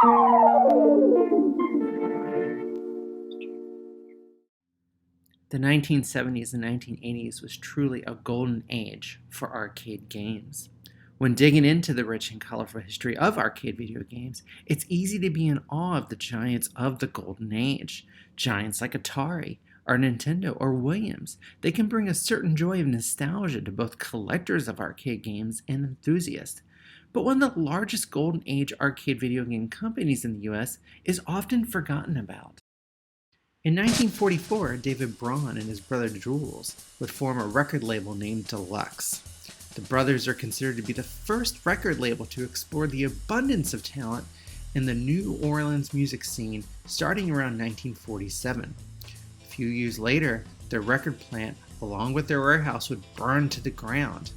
The 1970s and 1980s was truly a golden age for arcade games. When digging into the rich and colorful history of arcade video games, it's easy to be in awe of the giants of the golden age. Giants like Atari, or Nintendo, or Williams. They can bring a certain joy of nostalgia to both collectors of arcade games and enthusiasts. But one of the largest golden age arcade video game companies in the US is often forgotten about. In 1944, David Braun and his brother Jules would form a record label named Deluxe. The brothers are considered to be the first record label to explore the abundance of talent in the New Orleans music scene starting around 1947. A few years later, their record plant, along with their warehouse, would burn to the ground.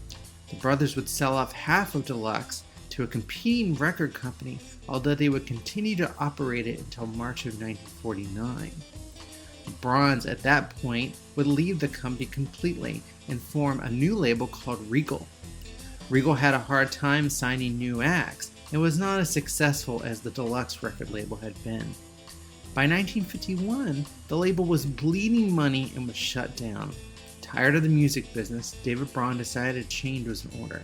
The brothers would sell off half of Deluxe to a competing record company, although they would continue to operate it until March of 1949. Bronze at that point would leave the company completely and form a new label called Regal. Regal had a hard time signing new acts and was not as successful as the Deluxe record label had been. By 1951, the label was bleeding money and was shut down. Tired of the music business, David Braun decided a change was in order.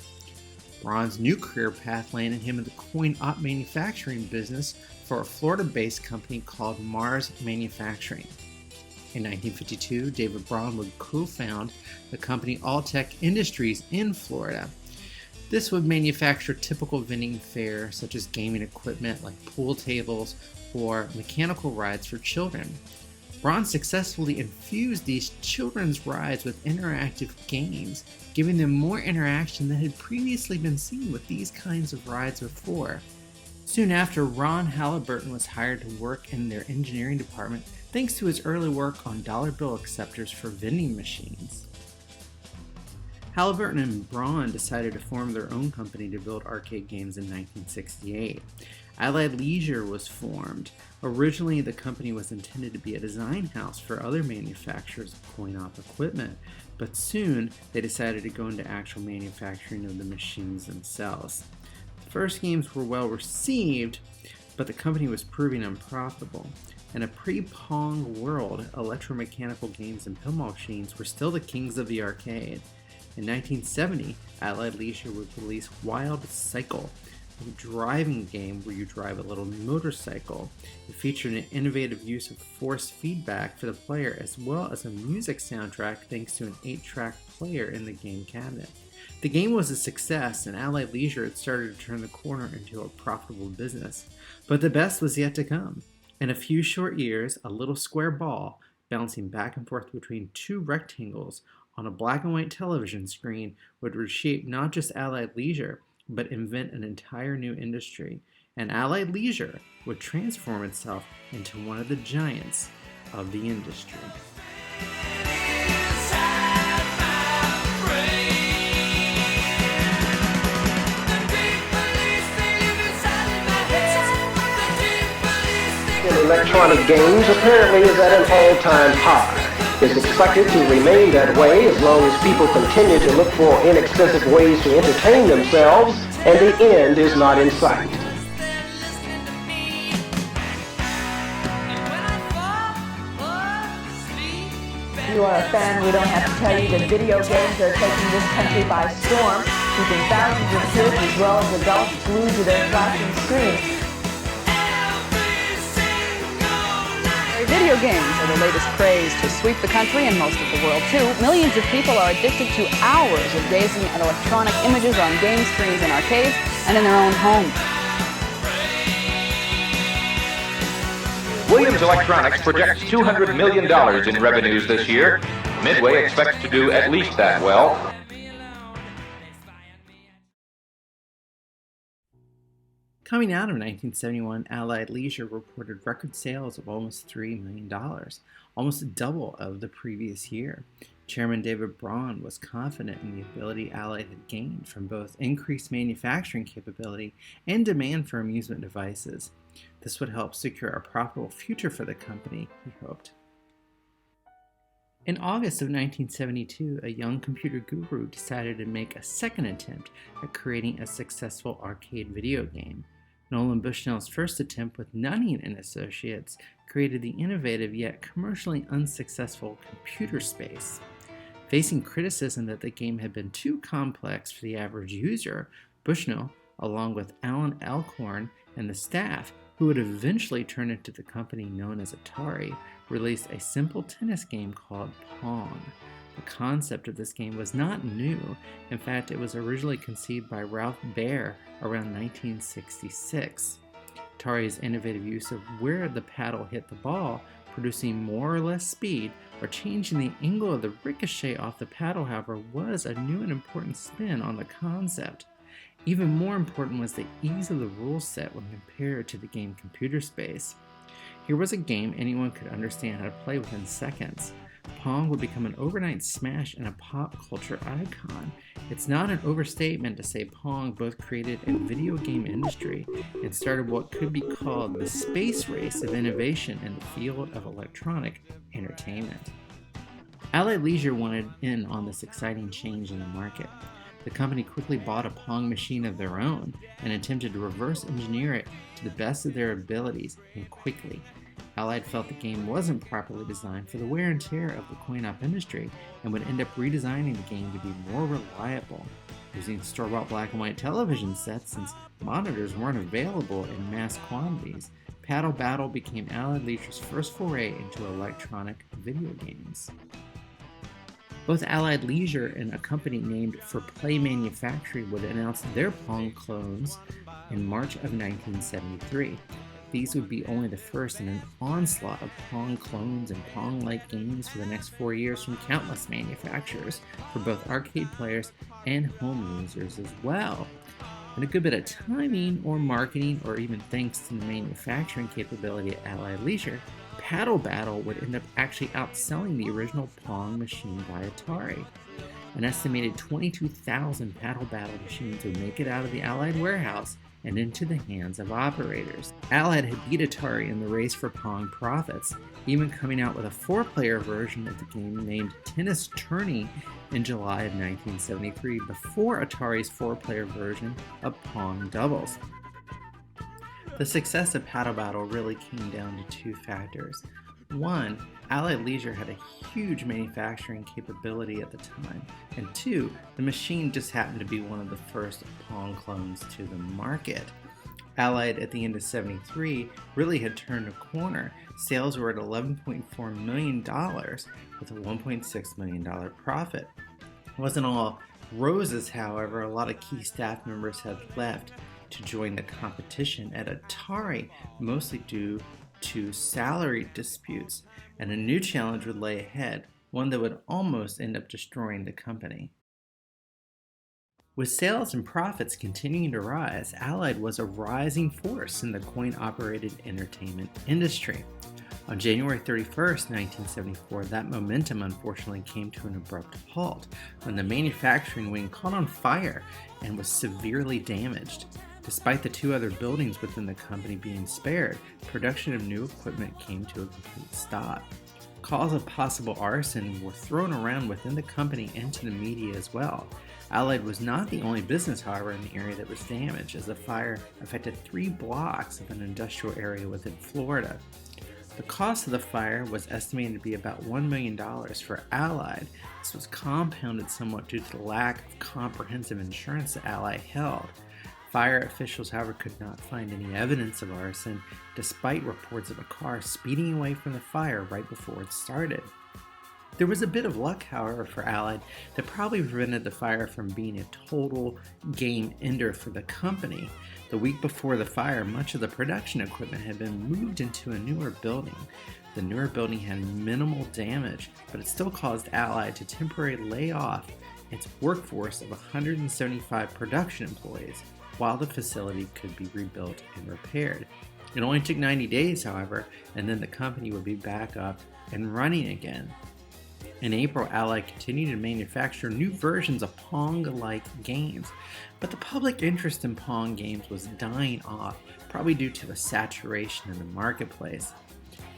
Braun's new career path landed him in the coin-op manufacturing business for a Florida-based company called Mars Manufacturing. In 1952, David Braun would co-found the company Alltech Industries in Florida. This would manufacture typical vending fare such as gaming equipment like pool tables or mechanical rides for children. Braun successfully infused these children's rides with interactive games, giving them more interaction than had previously been seen with these kinds of rides before. Soon after, Ron Halliburton was hired to work in their engineering department thanks to his early work on dollar bill acceptors for vending machines. Halliburton and Braun decided to form their own company to build arcade games in 1968. Allied Leisure was formed. Originally, the company was intended to be a design house for other manufacturers of coin-op equipment, but soon they decided to go into actual manufacturing of the machines themselves. The first games were well received, but the company was proving unprofitable. In a pre-Pong world, electromechanical games and pinball machines were still the kings of the arcade. In 1970, Allied Leisure would release Wild Cycle, a driving game where you drive a little motorcycle. It featured an innovative use of force feedback for the player as well as a music soundtrack thanks to an 8-track player in the game cabinet. The game was a success, and Allied Leisure had started to turn the corner into a profitable business. But the best was yet to come. In a few short years, a little square ball bouncing back and forth between two rectangles on a black and white television screen would reshape not just Allied Leisure, but invent an entire new industry. And Allied Leisure would transform itself into one of the giants of the industry. In electronic games apparently is at an all-time high. It's expected to remain that way as long as people continue to look for inexpensive ways to entertain themselves, and the end is not in sight. If you are a fan, we don't have to tell you that video games are taking this country by storm, keeping thousands of kids as well as adults glued to their flashing screens. Video games are the latest craze to sweep the country and most of the world, too. Millions of people are addicted to hours of gazing at electronic images on game screens in arcades and in their own homes. Williams Electronics projects $200 million in revenues this year. Midway expects to do at least that well. Coming out of 1971, Allied Leisure reported record sales of almost $3 million, almost double of the previous year. Chairman David Braun was confident in the ability Allied had gained from both increased manufacturing capability and demand for amusement devices. This would help secure a profitable future for the company, he hoped. In August of 1972, a young computer guru decided to make a second attempt at creating a successful arcade video game. Nolan Bushnell's first attempt with Nunning and Associates created the innovative yet commercially unsuccessful Computer Space. Facing criticism that the game had been too complex for the average user, Bushnell, along with Alan Alcorn and the staff, who would eventually turn into the company known as Atari, released a simple tennis game called Pong. The concept of this game was not new. In fact, it was originally conceived by Ralph Baer around 1966. Atari's innovative use of where the paddle hit the ball, producing more or less speed, or changing the angle of the ricochet off the paddle, however, was a new and important spin on the concept. Even more important was the ease of the rule set when compared to the game Computer Space. Here was a game anyone could understand how to play within seconds. Pong would become an overnight smash and a pop culture icon. It's not an overstatement to say Pong both created a video game industry and started what could be called the space race of innovation in the field of electronic entertainment. Allied Leisure wanted in on this exciting change in the market. The company quickly bought a Pong machine of their own and attempted to reverse engineer it to the best of their abilities and quickly. Allied felt the game wasn't properly designed for the wear and tear of the coin-op industry and would end up redesigning the game to be more reliable. Using store-bought black and white television sets since monitors weren't available in mass quantities, Paddle Battle became Allied Leisure's first foray into electronic video games. Both Allied Leisure and a company named For Play Manufacturing would announce their Pong clones in March of 1973. These would be only the first in an onslaught of Pong clones and Pong-like games for the next 4 years from countless manufacturers for both arcade players and home users as well. And a good bit of timing or marketing, or even thanks to the manufacturing capability at Allied Leisure, Paddle Battle would end up actually outselling the original Pong machine by Atari. An estimated 22,000 Paddle Battle machines would make it out of the Allied warehouse and into the hands of operators. Allied had beat Atari in the race for Pong profits, even coming out with a 4-player version of the game named Tennis Tourney in July of 1973, before Atari's 4-player version of Pong Doubles. The success of Paddle Battle really came down to two factors. One, Allied Leisure had a huge manufacturing capability at the time, and two, the machine just happened to be one of the first Pong clones to the market. Allied at the end of '73 really had turned a corner. Sales were at $11.4 million with a $1.6 million profit. It wasn't all roses, however. A lot of key staff members had left to join the competition at Atari, mostly due to salary disputes, and a new challenge would lay ahead, one that would almost end up destroying the company. With sales and profits continuing to rise, Allied was a rising force in the coin-operated entertainment industry. On January 31st, 1974, that momentum unfortunately came to an abrupt halt when the manufacturing wing caught on fire and was severely damaged. Despite the two other buildings within the company being spared, production of new equipment came to a complete stop. Calls of possible arson were thrown around within the company and to the media as well. Allied was not the only business, however, in the area that was damaged, as the fire affected 3 blocks of an industrial area within Florida. The cost of the fire was estimated to be about $1 million for Allied. This was compounded somewhat due to the lack of comprehensive insurance that Allied held. Fire officials, however, could not find any evidence of arson, despite reports of a car speeding away from the fire right before it started. There was a bit of luck, however, for Allied that probably prevented the fire from being a total game ender for the company. The week before the fire, much of the production equipment had been moved into a newer building. The newer building had minimal damage, but it still caused Allied to temporarily lay off its workforce of 175 production employees, while the facility could be rebuilt and repaired. It only took 90 days, however, and then the company would be back up and running again. In April, Allied continued to manufacture new versions of Pong-like games, but the public interest in Pong games was dying off, probably due to a saturation in the marketplace.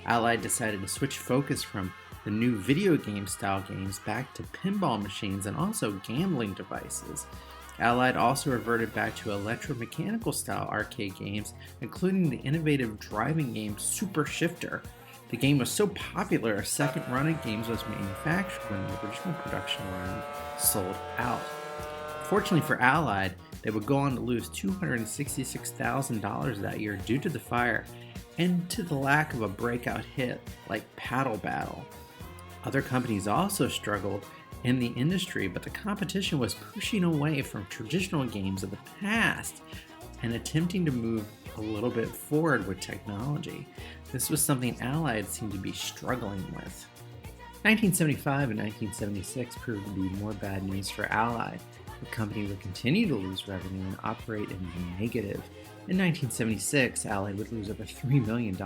Allied decided to switch focus from the new video game style games back to pinball machines and also gambling devices. Allied also reverted back to electromechanical style arcade games, including the innovative driving game Super Shifter. The game was so popular, a second run of games was manufactured when the original production run sold out. Fortunately for Allied, they would go on to lose $266,000 that year due to the fire and to the lack of a breakout hit like Paddle Battle. Other companies also struggled in the industry, but the competition was pushing away from traditional games of the past and attempting to move a little bit forward with technology. This was something Allied seemed to be struggling with. 1975 and 1976 proved to be more bad news for Allied. The company would continue to lose revenue and operate in the negative. In 1976, Allied would lose over $3 million.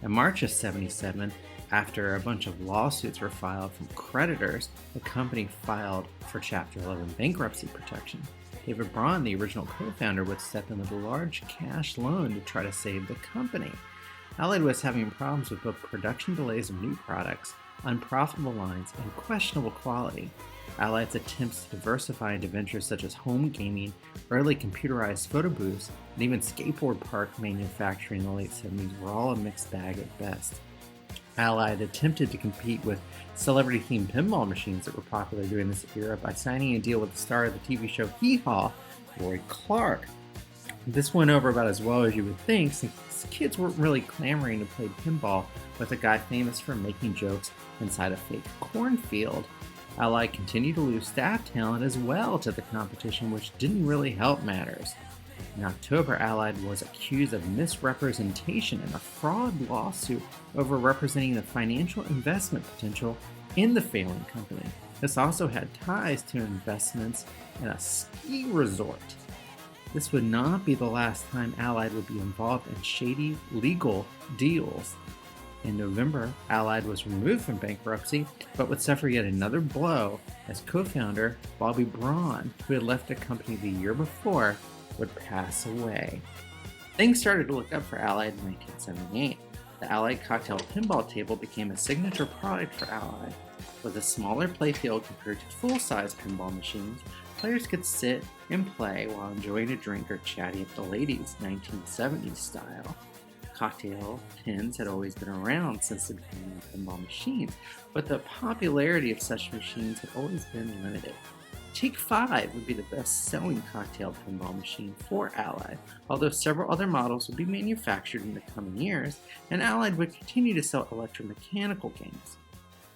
In March of 77, after a bunch of lawsuits were filed from creditors, the company filed for Chapter 11 bankruptcy protection. David Braun, the original co-founder, would step in with a large cash loan to try to save the company. Allied was having problems with both production delays of new products, unprofitable lines, and questionable quality. Allied's attempts to diversify into ventures such as home gaming, early computerized photo booths, and even skateboard park manufacturing in the late 70s were all a mixed bag at best. Allied attempted to compete with celebrity-themed pinball machines that were popular during this era by signing a deal with the star of the TV show Hee Haw, Roy Clark. This went over about as well as you would think, since kids weren't really clamoring to play pinball with a guy famous for making jokes inside a fake cornfield. Allied continued to lose staff talent as well to the competition, which didn't really help matters. In October, Allied was accused of misrepresentation in a fraud lawsuit over representing the financial investment potential in the failing company. This also had ties to investments in a ski resort. This would not be the last time Allied would be involved in shady legal deals. In November, Allied was removed from bankruptcy, but would suffer yet another blow as co-founder Bobby Braun, who had left the company the year before, would pass away. Things started to look up for Allied in 1978. The Allied cocktail pinball table became a signature product for Allied. With a smaller playfield compared to full-size pinball machines, players could sit and play while enjoying a drink or chatting with the ladies, 1970s style. Cocktail tins had always been around since the beginning of pinball machines, but the popularity of such machines had always been limited. Take 5 would be the best-selling cocktail pinball machine for Allied, although several other models would be manufactured in the coming years, and Allied would continue to sell electromechanical games.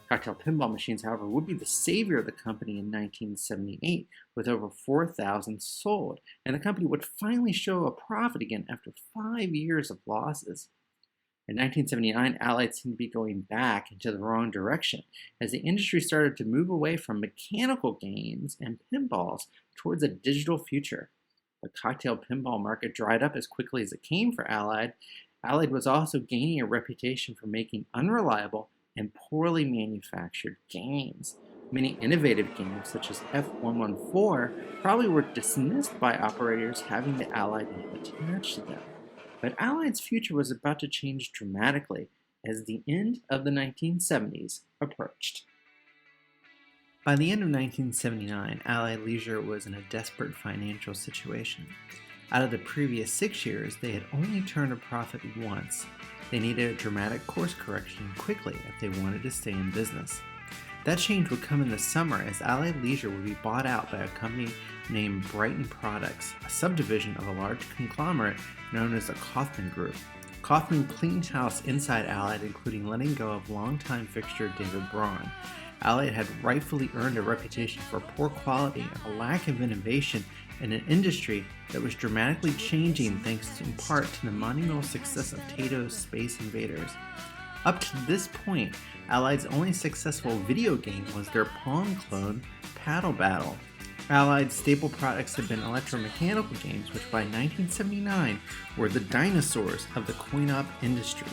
Cocktail pinball machines, however, would be the savior of the company in 1978, with over 4,000 sold, and the company would finally show a profit again after 5 years of losses. In 1979, Allied seemed to be going back into the wrong direction, as the industry started to move away from mechanical games and pinballs towards a digital future. The cocktail pinball market dried up as quickly as it came for Allied. Allied was also gaining a reputation for making unreliable and poorly manufactured games. Many innovative games, such as F114, probably were dismissed by operators having the Allied name attached to them. But Allied's future was about to change dramatically as the end of the 1970s approached. By the end of 1979, Allied Leisure was in a desperate financial situation. Out of the previous 6 years, they had only turned a profit once. They needed a dramatic course correction quickly if they wanted to stay in business. That change would come in the summer as Allied Leisure would be bought out by a company named Brighton Products, a subdivision of a large conglomerate known as the Kaufman Group. Kaufman cleaned house inside Allied, including letting go of longtime fixture David Braun. Allied had rightfully earned a reputation for poor quality and a lack of innovation in an industry that was dramatically changing thanks in part to the monumental success of Tato's Space Invaders. Up to this point, Allied's only successful video game was their Pong clone, Paddle Battle. Allied's staple products had been electromechanical games, which by 1979 were the dinosaurs of the coin-op industry.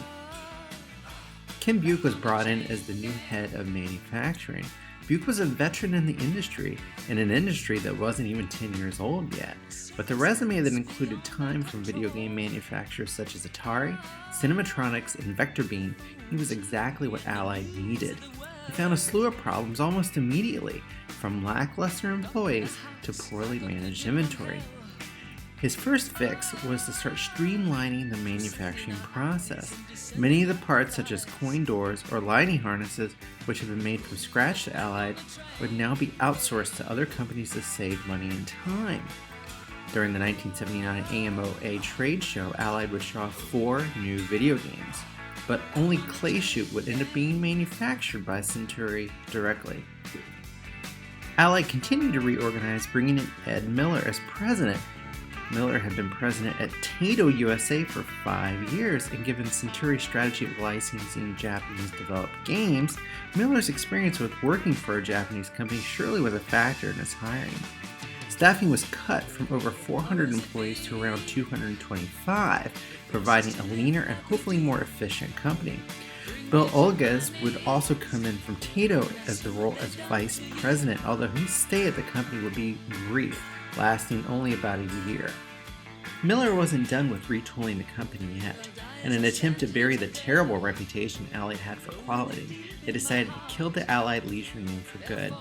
Kim Buick was brought in as the new head of manufacturing. Buick was a veteran in the industry, in an industry that wasn't even 10 years old yet. With a resume that included time from video game manufacturers such as Atari, Cinematronics, and Vector Beam, he was exactly what Allied needed. he found a slew of problems almost immediately, from lackluster employees to poorly managed inventory. His first fix was to start streamlining the manufacturing process. Many of the parts, such as coin doors or lighting harnesses, which had been made from scratch to Allied, would now be outsourced to other companies to save money and time. During the 1979 AMOA trade show, Allied would show off 4 new video games, but only Clay Shoot would end up being manufactured by Century directly. Allied continued to reorganize, bringing in Ed Miller as president. Miller had been president at Taito USA for 5 years, and given Century's strategy of licensing Japanese-developed games, Miller's experience with working for a Japanese company surely was a factor in his hiring. Staffing was cut from over 400 employees to around 225, providing a leaner and hopefully more efficient company. Bill Olges would also come in from Taito as the role as vice president, although his stay at the company would be brief, lasting only about a year. Miller wasn't done with retooling the company yet. In an attempt to bury the terrible reputation Allied had for quality, they decided to kill the Allied Leisure name for good.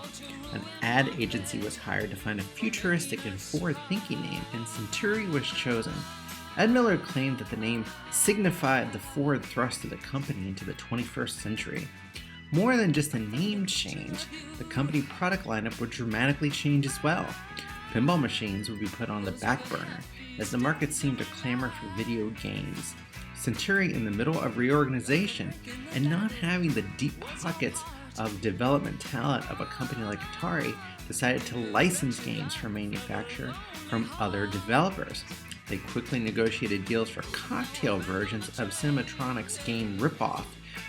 An ad agency was hired to find a futuristic and forward-thinking name, and Century was chosen. Ed Miller claimed that the name signified the forward thrust of the company into the 21st century. More than just a name change, the company product lineup would dramatically change as well. Pinball machines would be put on the back burner, as the market seemed to clamor for video games. Century, in the middle of reorganization and not having the deep pockets of development talent of a company like Atari, decided to license games for manufacture from other developers. They quickly negotiated deals for cocktail versions of Cinematronics game Ripoff,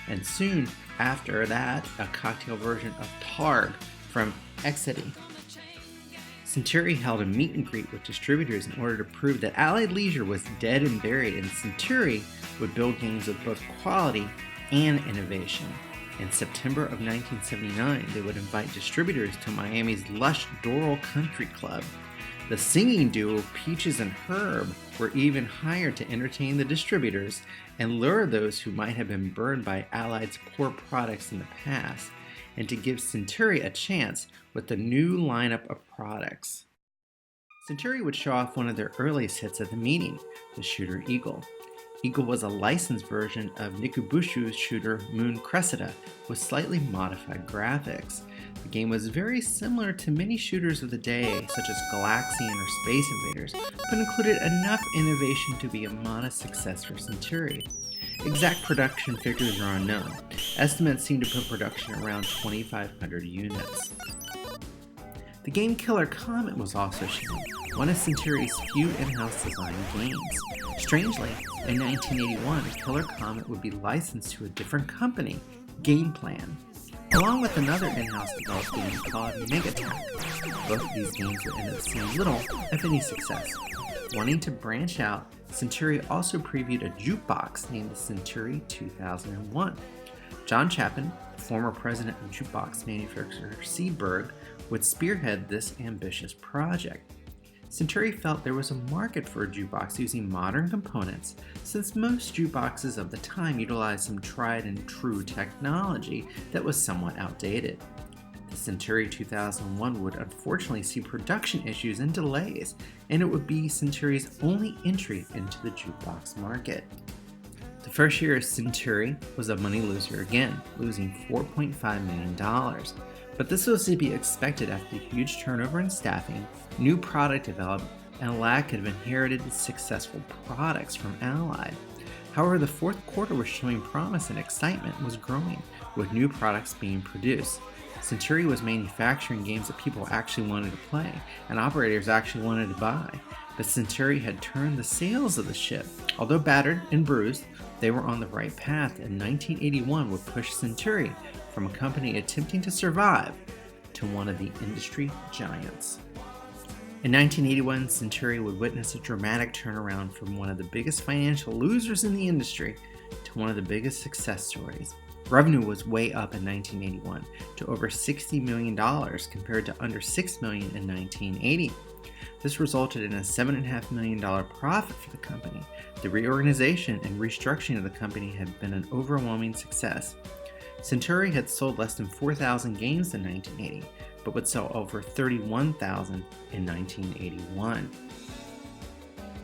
and soon after that, a cocktail version of Targ from Exidy. Century held a meet and greet with distributors in order to prove that Allied Leisure was dead and buried, and Century would build games of both quality and innovation. In September of 1979, they would invite distributors to Miami's lush Doral Country Club. The singing duo Peaches and Herb were even hired to entertain the distributors and lure those who might have been burned by Allied's poor products in the past, and to give Century a chance with the new lineup of products. Century would show off one of their earliest hits at the meeting, the shooter Eagle. Eagle was a licensed version of Nikubushu's shooter Moon Cressida with slightly modified graphics. The game was very similar to many shooters of the day, such as Galaxian or Space Invaders, but included enough innovation to be a modest success for Century. Exact production figures are unknown. Estimates seem to put production around 2,500 units. The game Killer Comet was also shown, one of Century's few in-house designed games. Strangely, in 1981, Killer Comet would be licensed to a different company, Game Plan, along with another in-house developed game called Megattack. Both of these games would end up seeing little, if any, success. Wanting to branch out, Century also previewed a jukebox named the Century 2001. John Chapin, former president of jukebox manufacturer Seeburg, would spearhead this ambitious project. Century felt there was a market for a jukebox using modern components, since most jukeboxes of the time utilized some tried and true technology that was somewhat outdated. The Century 2001 would unfortunately see production issues and delays, and it would be Century's only entry into the jukebox market. The first year of Century was a money loser again, losing $4.5 million. But this was to be expected after the huge turnover in staffing, new product development, and a lack of inherited successful products from Allied. However, the fourth quarter was showing promise and excitement was growing, with new products being produced. Century was manufacturing games that people actually wanted to play, and operators actually wanted to buy. But Century had turned the sails of the ship. Although battered and bruised, they were on the right path, and 1981 would push Century from a company attempting to survive to one of the industry giants. In 1981, Century would witness a dramatic turnaround from one of the biggest financial losers in the industry to one of the biggest success stories. Revenue was way up in 1981 to over $60 million compared to under $6 million in 1980. This resulted in a $7.5 million profit for the company. The reorganization and restructuring of the company had been an overwhelming success. Centauri had sold less than 4,000 games in 1980, but would sell over 31,000 in 1981.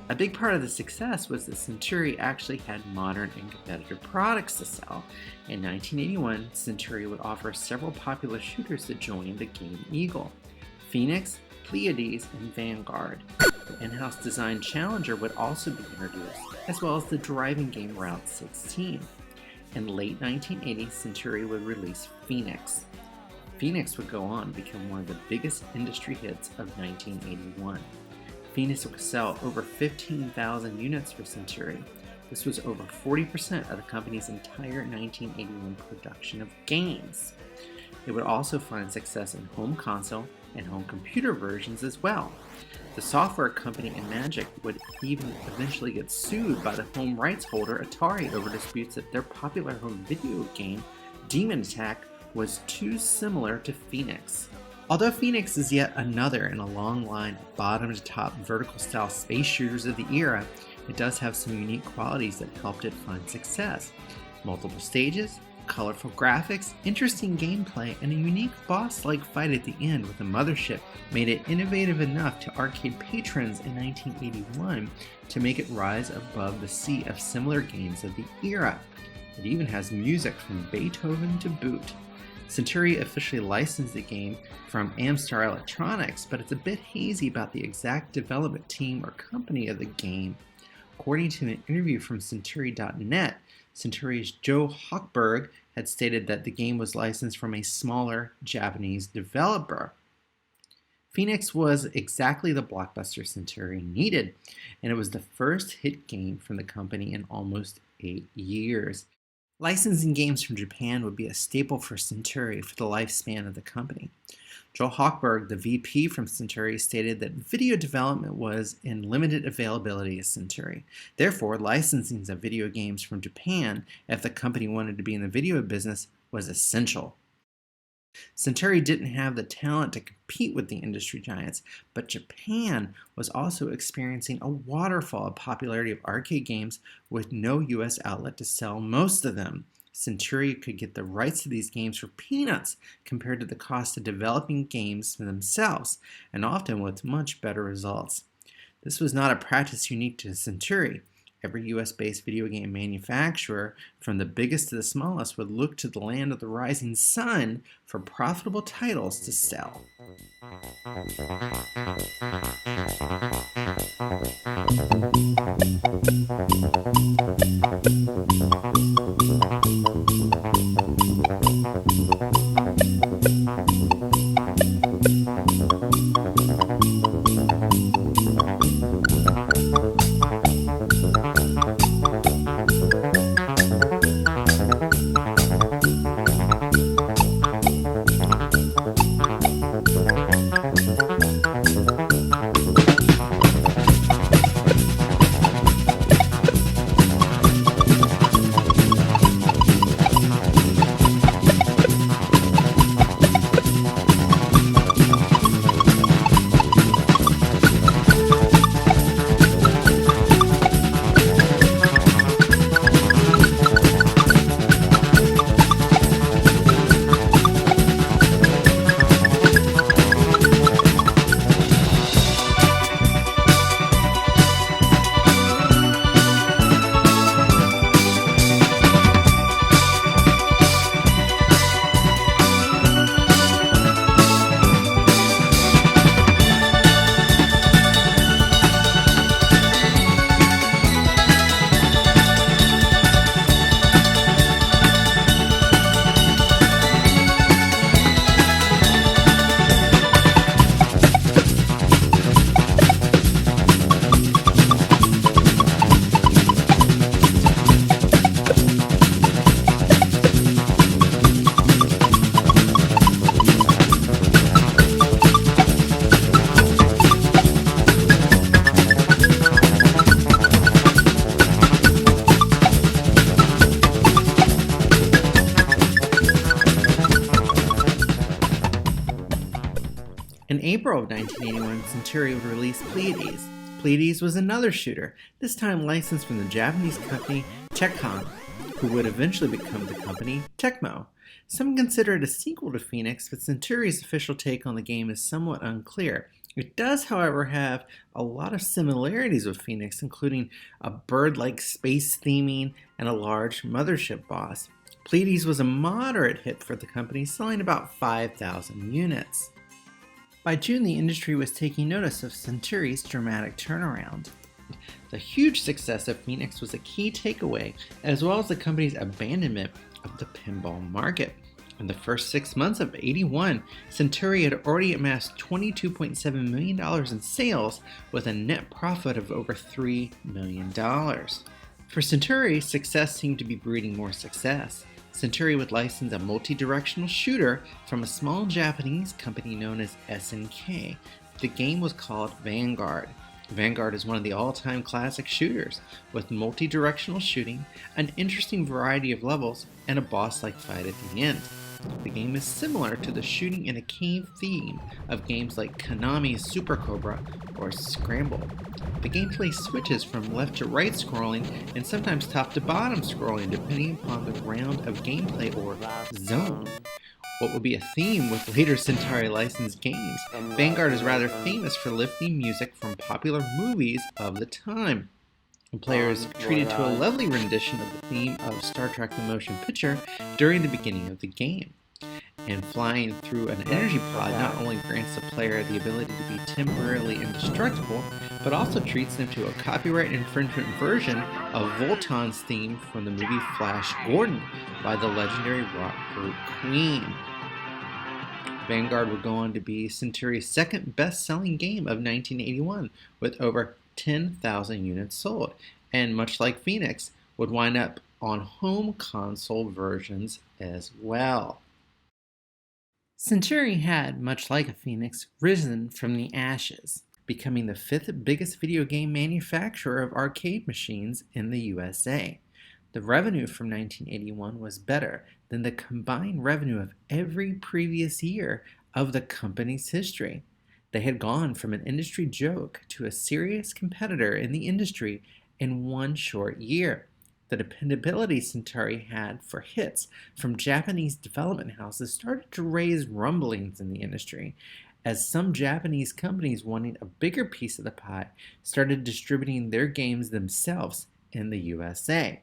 A big part of the success was that Centauri actually had modern and competitive products to sell. In 1981, Centauri would offer several popular shooters to join the Game Eagle: Phoenix, Pleiades, and Vanguard. The in-house designed Challenger would also be introduced, as well as the driving game Route 16. In late 1980, Centauri would release Phoenix. Phoenix would go on to become one of the biggest industry hits of 1981. Phoenix would sell over 15,000 units for Centauri. This was over 40% of the company's entire 1981 production of games. It would also find success in home console and home computer versions as well. The software company Imagic would even eventually get sued by the home rights holder Atari over disputes that their popular home video game, Demon Attack, was too similar to Phoenix. Although Phoenix is yet another in a long line of bottom-to-top vertical-style space shooters of the era, it does have some unique qualities that helped it find success. Multiple stages, colorful graphics, interesting gameplay, and a unique boss-like fight at the end with the mothership made it innovative enough to arcade patrons in 1981 to make it rise above the sea of similar games of the era. It even has music from Beethoven to boot. Centauri officially licensed the game from Amstar Electronics, but it's a bit hazy about the exact development team or company of the game. According to an interview from Centauri.net, Centauri's Joe Hochberg had stated that the game was licensed from a smaller Japanese developer. Phoenix was exactly the blockbuster Centauri needed, and it was the first hit game from the company in almost 8 years. Licensing games from Japan would be a staple for Centauri for the lifespan of the company. Joel Hochberg, the VP from Centauri, stated that video development was in limited availability at Centauri. Therefore, licensing of video games from Japan, if the company wanted to be in the video business, was essential. Centauri didn't have the talent to compete with the industry giants, but Japan was also experiencing a waterfall of popularity of arcade games with no US outlet to sell most of them. Centauri could get the rights to these games for peanuts compared to the cost of developing games themselves, and often with much better results. This was not a practice unique to Centauri. Every US-based video game manufacturer, from the biggest to the smallest, would look to the land of the rising sun for profitable titles to sell. In April of 1981, Centauri would release Pleiades. Pleiades was another shooter, this time licensed from the Japanese company Tecton, who would eventually become the company Tecmo. Some consider it a sequel to Phoenix, but Centuri's official take on the game is somewhat unclear. It does, however, have a lot of similarities with Phoenix, including a bird-like space theming and a large mothership boss. Pleiades was a moderate hit for the company, selling about 5,000 units. By June, the industry was taking notice of Centuri's dramatic turnaround. The huge success of Phoenix was a key takeaway, as well as the company's abandonment of the pinball market. In the first 6 months of '81, Centuri had already amassed $22.7 million in sales with a net profit of over $3 million. For Centuri, success seemed to be breeding more success. Centuri would license a multi-directional shooter from a small Japanese company known as SNK. The game was called Vanguard. Vanguard is one of the all-time classic shooters, with multi-directional shooting, an interesting variety of levels, and a boss-like fight at the end. The game is similar to the shooting in a cave theme of games like Konami's Super Cobra or Scramble. The gameplay switches from left to right scrolling and sometimes top to bottom scrolling depending upon the round of gameplay or zone. What will be a theme with later Centauri licensed games, Vanguard is rather famous for lifting music from popular movies of the time. The player is treated to a lovely rendition of the theme of Star Trek The Motion Picture during the beginning of the game. And flying through an energy pod not only grants the player the ability to be temporarily indestructible, but also treats them to a copyright infringement version of Volton's theme from the movie Flash Gordon by the legendary rock group Queen. Vanguard would go on to be Centuri's second best-selling game of 1981, with over 10,000 units sold, and much like Phoenix, would wind up on home console versions as well. Centuri had, much like a Phoenix, risen from the ashes, becoming the fifth biggest video game manufacturer of arcade machines in the USA. The revenue from 1981 was better than the combined revenue of every previous year of the company's history. They had gone from an industry joke to a serious competitor in the industry in one short year. The dependability Centuri had for hits from Japanese development houses started to raise rumblings in the industry, as some Japanese companies wanting a bigger piece of the pie started distributing their games themselves in the USA.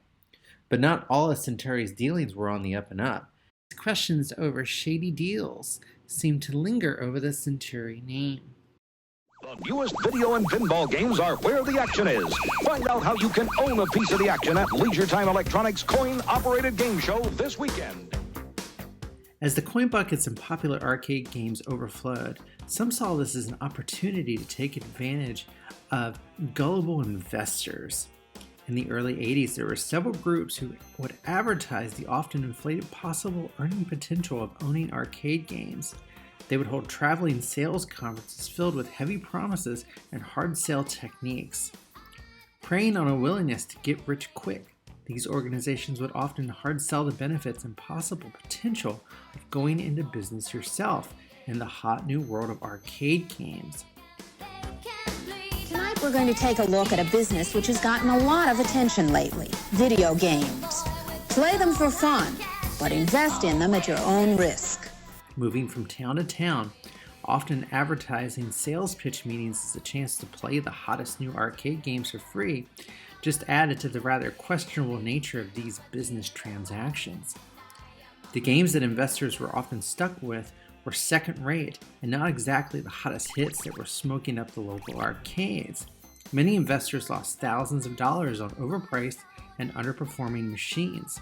But not all of Centuri's dealings were on the up and up. Questions over shady deals seemed to linger over the Centuri name. The newest video and pinball games are where the action is. Find out how you can own a piece of the action at Leisure Time Electronics coin-operated game show this weekend. As the coin buckets and popular arcade games overflowed, some saw this as an opportunity to take advantage of gullible investors. In the early 80s, there were several groups who would advertise the often inflated possible earning potential of owning arcade games. They would hold traveling sales conferences filled with heavy promises and hard sell techniques. Preying on a willingness to get rich quick, these organizations would often hard sell the benefits and possible potential of going into business yourself in the hot new world of arcade games. Tonight we're going to take a look at a business which has gotten a lot of attention lately: video games. Play them for fun, but invest in them at your own risk. Moving from town to town, often advertising sales pitch meetings as a chance to play the hottest new arcade games for free, just added to the rather questionable nature of these business transactions. The games that investors were often stuck with were second-rate and not exactly the hottest hits that were smoking up the local arcades. Many investors lost thousands of dollars on overpriced and underperforming machines.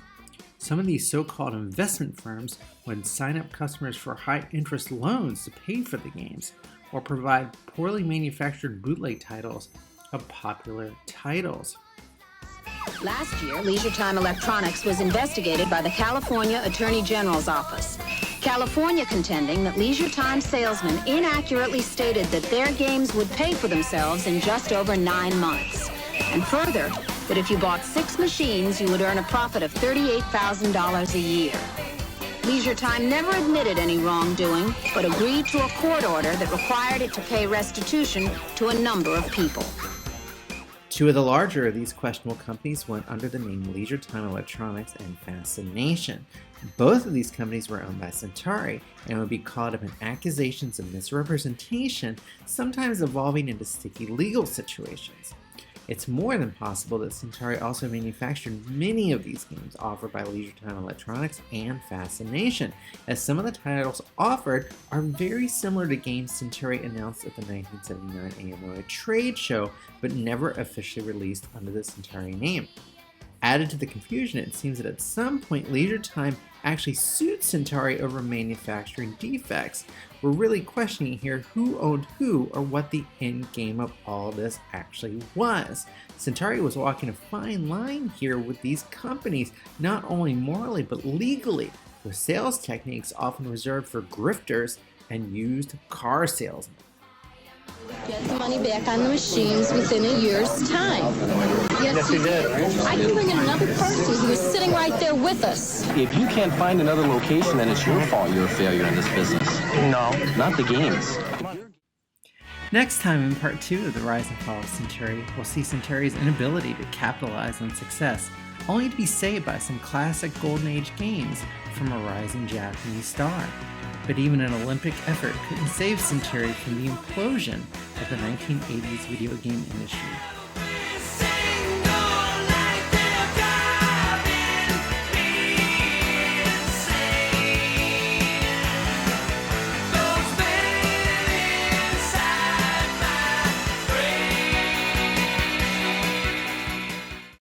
Some of these so-called investment firms would sign up customers for high-interest loans to pay for the games, or provide poorly manufactured bootleg titles of popular titles. Last year, Leisure Time Electronics was investigated by the California Attorney General's office. California contending that Leisure Time salesmen inaccurately stated that their games would pay for themselves in just over 9 months. And further, that if you bought 6 machines, you would earn a profit of $38,000 a year. Leisure Time never admitted any wrongdoing, but agreed to a court order that required it to pay restitution to a number of people. Two of the larger of these questionable companies went under the name Leisure Time Electronics and Fascination. Both of these companies were owned by Centauri and would be caught up in accusations of misrepresentation, sometimes evolving into sticky legal situations. It's more than possible that Centauri also manufactured many of these games offered by Leisure Time Electronics and Fascination, as some of the titles offered are very similar to games Centauri announced at the 1979 AMOA trade show, but never officially released under the Centauri name. Added to the confusion, it seems that at some point Leisure Time actually sued Centauri over manufacturing defects. We're really questioning here who owned who or what the end game of all this actually was. Centauri was walking a fine line here with these companies, not only morally but legally, with sales techniques often reserved for grifters and used car salesmen. Get the money back on the machines within a year's time. Yes, he did. I can bring in another person who is sitting right there with us. If you can't find another location, then it's your fault you're a failure in this business. No, not the games. Next time in part 2 of The Rise and Fall of Centauri, we'll see Centauri's inability to capitalize on success, only to be saved by some classic Golden Age games from a rising Japanese star. But even an Olympic effort couldn't save Centauri from the implosion of the 1980s video game industry.